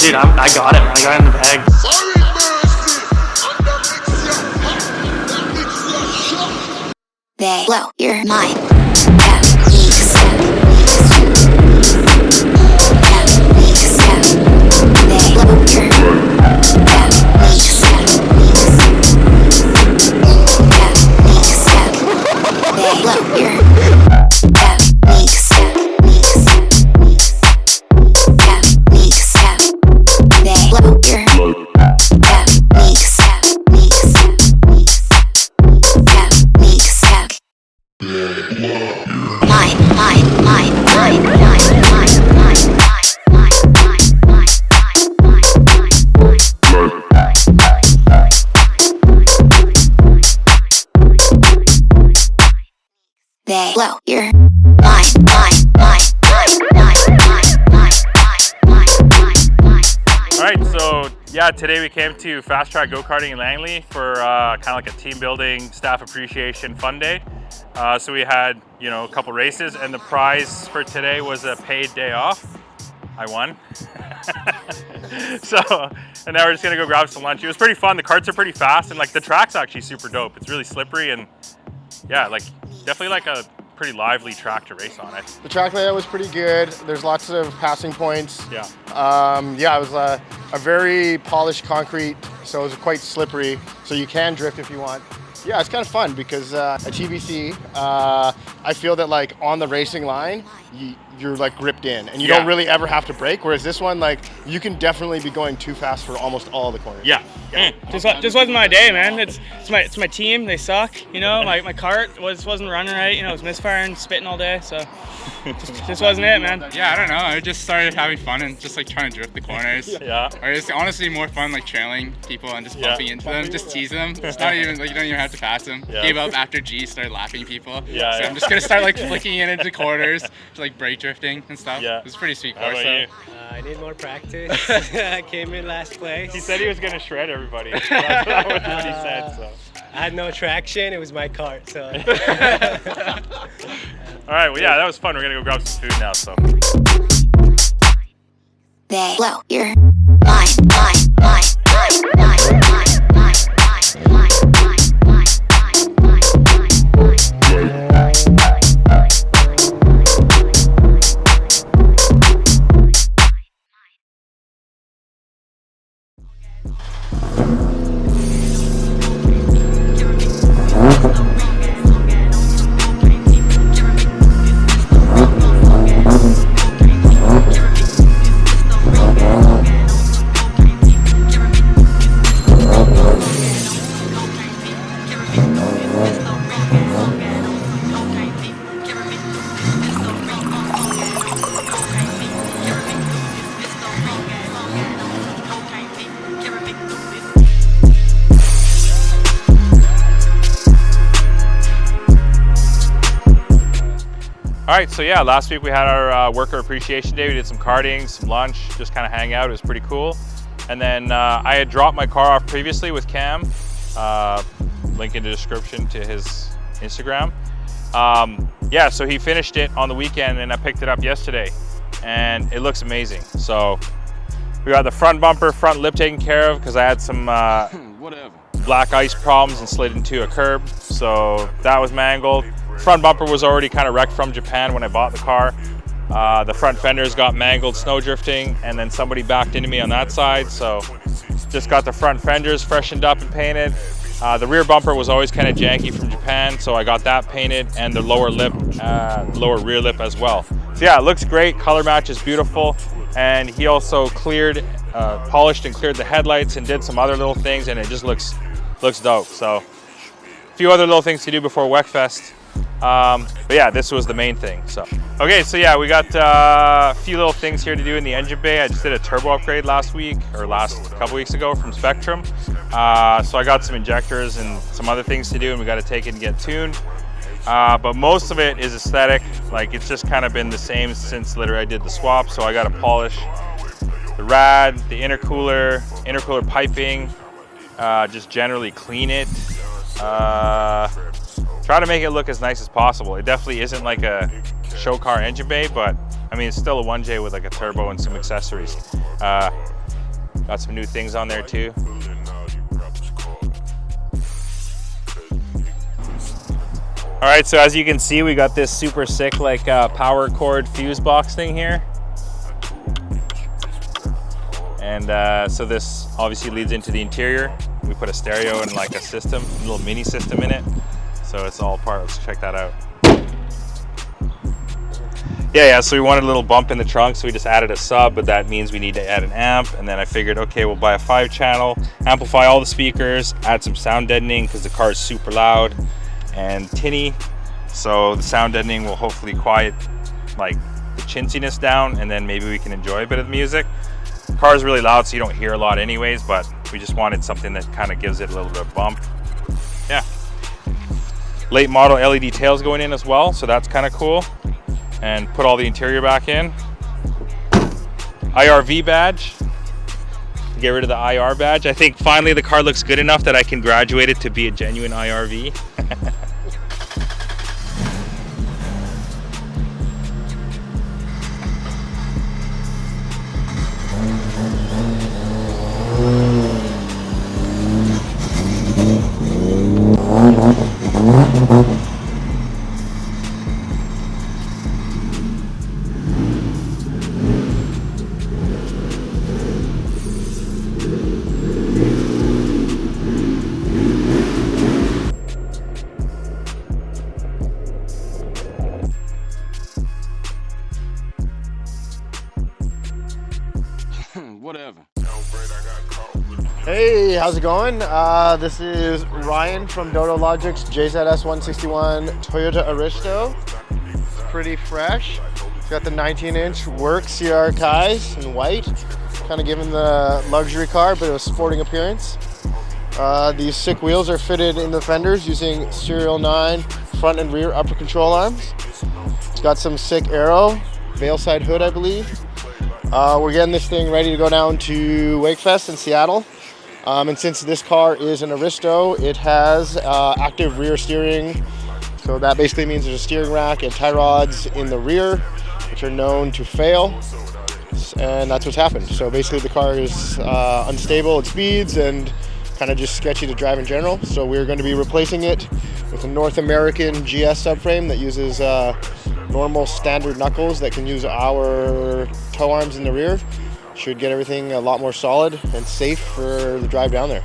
Dude, I got it, man. I got it in the bag. They blow your mind. They blow your mind. Alright, so yeah, today we came to Fast Track Go-karting in Langley for kind of like a team building, staff appreciation fun day. So we had, a couple races, and the prize for today was a paid day off. I won. And now we're just gonna go grab some lunch. It was pretty fun. The karts are pretty fast, and like the track's actually super dope. It's really slippery, and yeah, like definitely like a pretty lively track to race on it. The track layout was pretty good. There's lots of passing points. Yeah. It was a very polished concrete, so it was quite slippery. So you can drift if you want. Yeah, it's kind of fun because at TBC, I feel that like on the racing line, you're like gripped in, and you don't really ever have to brake. Whereas this one, like you can definitely be going too fast for almost all the corners. Yeah. Just wasn't my day, man. It's my team. They suck. My cart wasn't running right. It was misfiring, spitting all day. So just wasn't it, man. Yeah, I don't know. I just started having fun and just like trying to drift the corners. Yeah. Or it's honestly more fun like trailing people and just bumping into them, just tease them. It's not even like you don't even have to pass them. Yeah. Gave up after G, started lapping people. Yeah. So I'm just gonna start like flicking it into corners, just, like brake drifting and stuff. Yeah. It was pretty sweet How course. about you? I need more practice. I came in last place. He said he was gonna shred everybody. That was what he said. So. I had no traction. It was my cart. So. All right. Well, yeah, that was fun. We're gonna go grab some food now. So. They blow your mind. All right, so yeah, last week we had our worker appreciation day. We did some karting, some lunch, just kind of hang out. It was pretty cool. And then I had dropped my car off previously with Cam. Link in the description to his Instagram. Yeah, so he finished it on the weekend and I picked it up yesterday and it looks amazing. So we got the front bumper, front lip taken care of because I had some black ice problems and slid into a curb. So that was mangled. Front bumper was already kind of wrecked from Japan when I bought the car. The front fenders got mangled snow drifting and then somebody backed into me on that side. So just got the front fenders freshened up and painted. The rear bumper was always kind of janky from Japan, so I got that painted, and the lower lip, lower rear lip as well. So yeah, it looks great, color match is beautiful, and he also cleared, polished and cleared the headlights and did some other little things, and it just looks dope. So a few other little things to do before Wekfest. But yeah, this was the main thing. So okay, so yeah, we got a few little things here to do in the engine bay. I just did a turbo upgrade last couple weeks ago from Spectrum. So I got some injectors and some other things to do, and we got to take it and get tuned. But most of it is aesthetic. Like it's just kind of been the same since literally I did the swap. So I got to polish the rad, the intercooler piping, just generally clean it. Try to make it look as nice as possible. It definitely isn't like a show car engine bay, but I mean, it's still a 1J with like a turbo and some accessories. Got some new things on there too. All right, so as you can see, we got this super sick like power cord fuse box thing here. And so this obviously leads into the interior. We put a stereo and like a system, a little mini system in it. So it's all part, let's check that out. Yeah, so we wanted a little bump in the trunk, so we just added a sub, but that means we need to add an amp. And then I figured, okay, we'll buy a 5-channel, amplify all the speakers, add some sound deadening because the car is super loud and tinny. So the sound deadening will hopefully quiet like the chintziness down, and then maybe we can enjoy a bit of the music. The car is really loud, so you don't hear a lot anyways, but we just wanted something that kind of gives it a little bit of bump. Yeah. Late model LED tails going in as well, so that's kind of cool. And put all the interior back in. IRV badge. Get rid of the IR badge. I think finally the car looks good enough that I can graduate it to be a genuine IRV. Whatever. Hey, how's it going? This is Ryan from Dodo Logic's JZS 161 Toyota Aristo. It's pretty fresh. It's got the 19-inch work CR Kais in white, kind of giving the luxury car but a sporting appearance. These sick wheels are fitted in the fenders using SERIALNINE front and rear upper control arms. It's got some sick aero, veil side hood I believe. We're getting this thing ready to go down to Wekfest in Seattle. And since this car is an Aristo, it has active rear steering. So that basically means there's a steering rack and tie rods in the rear, which are known to fail. And that's what's happened. So basically the car is unstable at speeds and kind of just sketchy to drive in general. So we're going to be replacing it with a North American GS subframe that uses normal standard knuckles that can use our toe arms in the rear. Should get everything a lot more solid and safe for the drive down there.